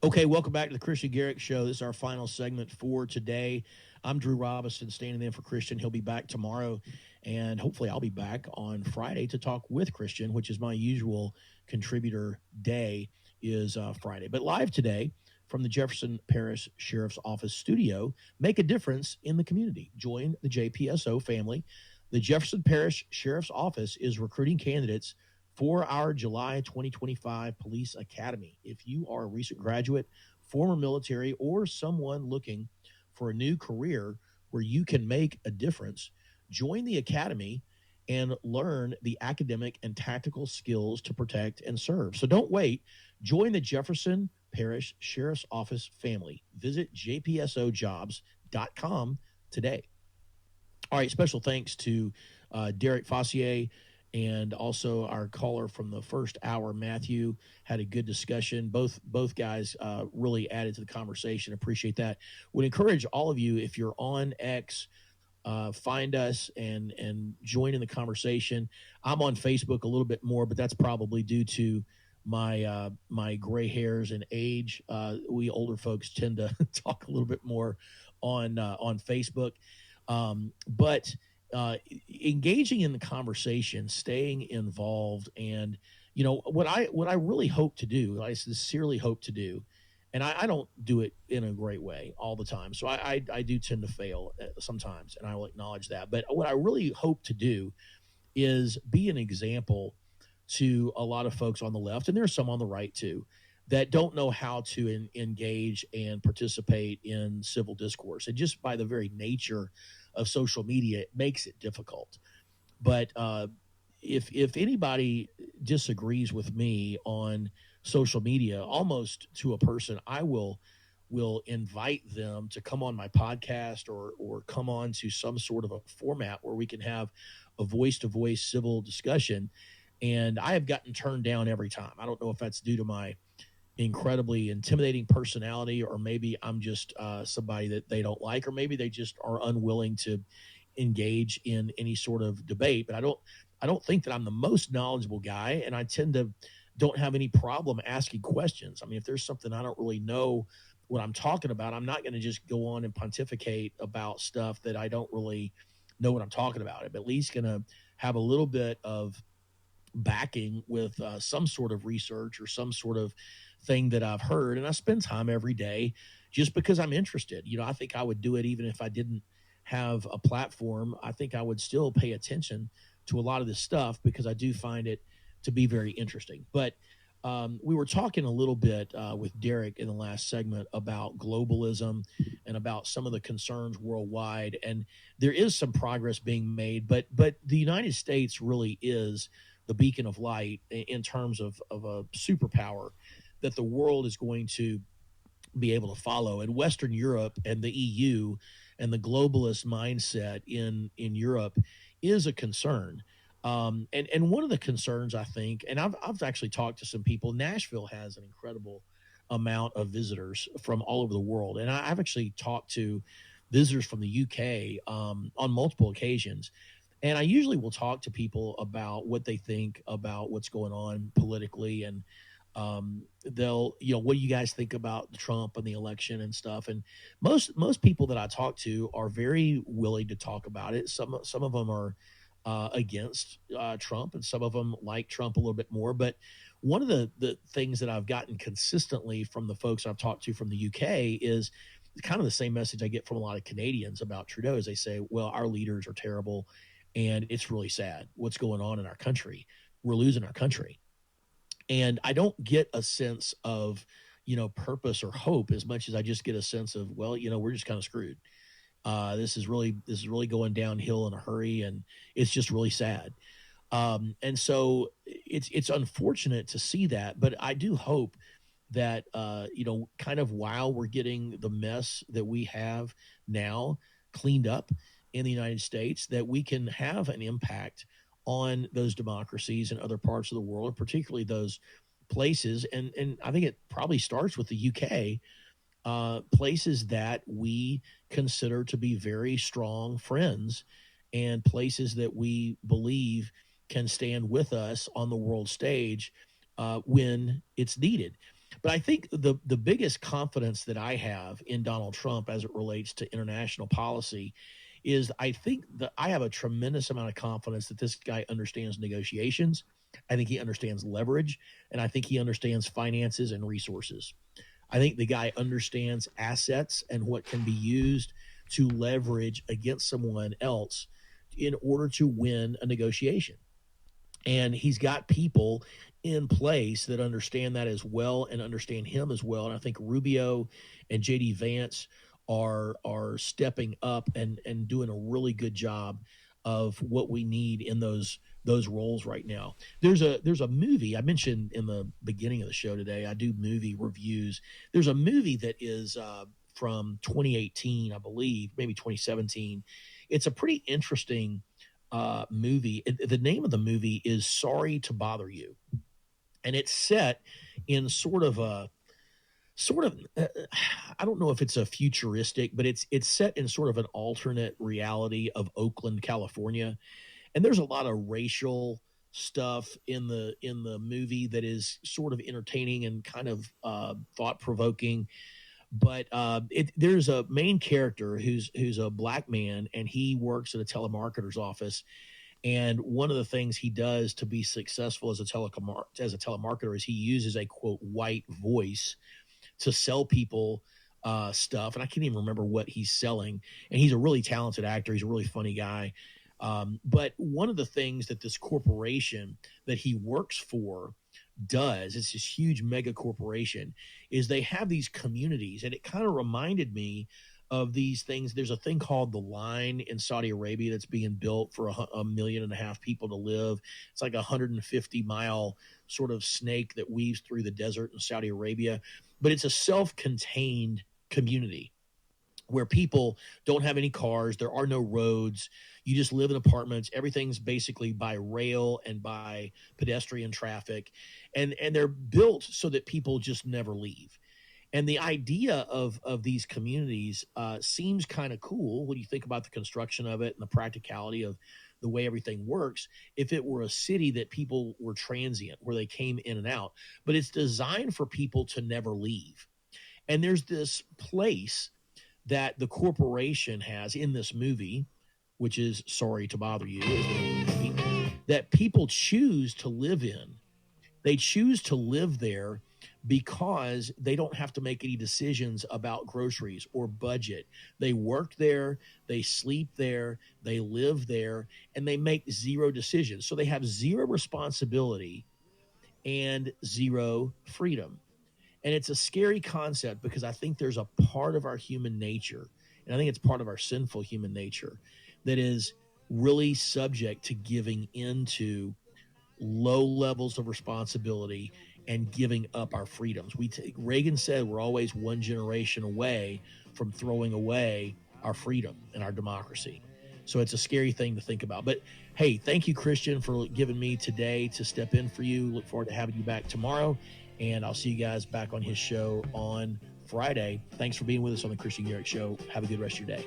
Okay, welcome back to the Kristian Garic Show. This is our final segment for today. I'm Drew Robinson, standing in for Kristian. He'll be back tomorrow, and hopefully I'll be back on Friday to talk with Kristian, which is my usual contributor day is Friday. But live today from the Jefferson Parish Sheriff's Office studio, make a difference in the community. Join the JPSO family. The Jefferson Parish Sheriff's Office is recruiting candidates for our July 2025 Police Academy. If you are a recent graduate, former military, or someone looking for a new career where you can make a difference, join the Academy and learn the academic and tactical skills to protect and serve. So don't wait. Join the Jefferson Parish Sheriff's Office family. Visit jpsojobs.com today. All right, special thanks to Derek Fossier and also our caller from the first hour, Matthew. Had a good discussion. Both guys really added to the conversation. Appreciate that. Would encourage all of you, if you're on X, find us and join in the conversation. I'm on Facebook a little bit more, but that's probably due to my gray hairs and age. We older folks tend to talk a little bit more on Facebook. But engaging in the conversation, staying involved, and what I really hope to do, I sincerely hope to do, and I don't do it in a great way all the time, so I do tend to fail sometimes, and I will acknowledge that. But what I really hope to do is be an example to a lot of folks on the left, and there's some on the right too, that don't know how to engage and participate in civil discourse. And just by the very nature of social media, it makes it difficult. But if anybody disagrees with me on social media, almost to a person, I will invite them to come on my podcast or come on to some sort of a format where we can have a voice-to-voice civil discussion. And I have gotten turned down every time. I don't know if that's due to my incredibly intimidating personality, or maybe I'm just somebody that they don't like, or maybe they just are unwilling to engage in any sort of debate. But I don't think that I'm the most knowledgeable guy, and I tend to don't have any problem asking questions. I mean, if there's something I don't really know what I'm talking about, I'm not going to just go on and pontificate about stuff that I don't really know what I'm talking about. I'm at least going to have a little bit of backing with some sort of research or some sort of thing that I've heard. And I spend time every day just because I'm interested. I think I would do it even if I didn't have a platform. I think I would still pay attention to a lot of this stuff because I do find it to be very interesting. But we were talking a little bit with Derek in the last segment about globalism and about some of the concerns worldwide. And there is some progress being made, but the United States really is the beacon of light in terms of a superpower that the world is going to be able to follow. And Western Europe and the EU and the globalist mindset in Europe is a concern. And one of the concerns, I think, and I've actually talked to some people. Nashville has an incredible amount of visitors from all over the world, and I've actually talked to visitors from the UK on multiple occasions. And I usually will talk to people about what they think about what's going on politically, and they'll, what do you guys think about Trump and the election and stuff? And most people that I talk to are very willing to talk about it. Some of them are against Trump, and some of them like Trump a little bit more. But one of the things that I've gotten consistently from the folks I've talked to from the UK is kind of the same message I get from a lot of Canadians about Trudeau. Is they say, well, our leaders are terrible, and it's really sad what's going on in our country. We're losing our country. And I don't get a sense of, purpose or hope as much as I just get a sense of, well, we're just kind of screwed. This is really going downhill in a hurry, and it's just really sad. And so it's unfortunate to see that, but I do hope that kind of while we're getting the mess that we have now cleaned up in the United States, that we can have an impact on those democracies in other parts of the world, particularly those places. And I think it probably starts with the UK, places that we consider to be very strong friends, and places that we believe can stand with us on the world stage when it's needed. But I think the biggest confidence that I have in Donald Trump as it relates to international policy is I think that I have a tremendous amount of confidence that this guy understands negotiations. I think he understands leverage, and I think he understands finances and resources. I think the guy understands assets and what can be used to leverage against someone else in order to win a negotiation. And he's got people in place that understand that as well and understand him as well. And I think Rubio and JD Vance are stepping up and doing a really good job of what we need in those roles right now. There's a movie I mentioned in the beginning of the show today. I do movie reviews. There's a movie that is from 2018, I believe, maybe 2017. It's a pretty interesting movie. The name of the movie is Sorry to Bother You, and it's set in I don't know if it's a futuristic, but it's set in sort of an alternate reality of Oakland, California. And there's a lot of racial stuff in the movie that is sort of entertaining and kind of thought provoking. But there's a main character who's a black man, and he works at a telemarketer's office. And one of the things he does to be successful as a telemarketer is he uses a quote white voice to sell people stuff. And I can't even remember what he's selling. And he's a really talented actor. He's a really funny guy. But one of the things that this corporation that he works for does, it's this huge mega corporation, is they have these communities. And it kind of reminded me of these things. There's a thing called the Line in Saudi Arabia that's being built for 1.5 million people to live. It's like a 150-mile sort of snake that weaves through the desert in Saudi Arabia. But it's a self-contained community where people don't have any cars. There are no roads. You just live in apartments. Everything's basically by rail and by pedestrian traffic. And they're built so that people just never leave. And the idea of these communities seems kind of cool when you think about the construction of it and the practicality of the way everything works. If it were a city that people were transient, where they came in and out, but it's designed for people to never leave. And there's this place that the corporation has in this movie, which is Sorry to Bother You, that people choose to live in. They choose to live there because they don't have to make any decisions about groceries or budget. They work there, they sleep there, they live there, and they make zero decisions. So they have zero responsibility and zero freedom. And it's a scary concept because I think there's a part of our human nature, and I think it's part of our sinful human nature, that is really subject to giving into low levels of responsibility and giving up our freedoms. Reagan said we're always one generation away from throwing away our freedom and our democracy. So it's a scary thing to think about. But hey, thank you, Kristian, for giving me today to step in for you. Look forward to having you back tomorrow. And I'll see you guys back on his show on Friday. Thanks for being with us on the Kristian Garic Show. Have a good rest of your day.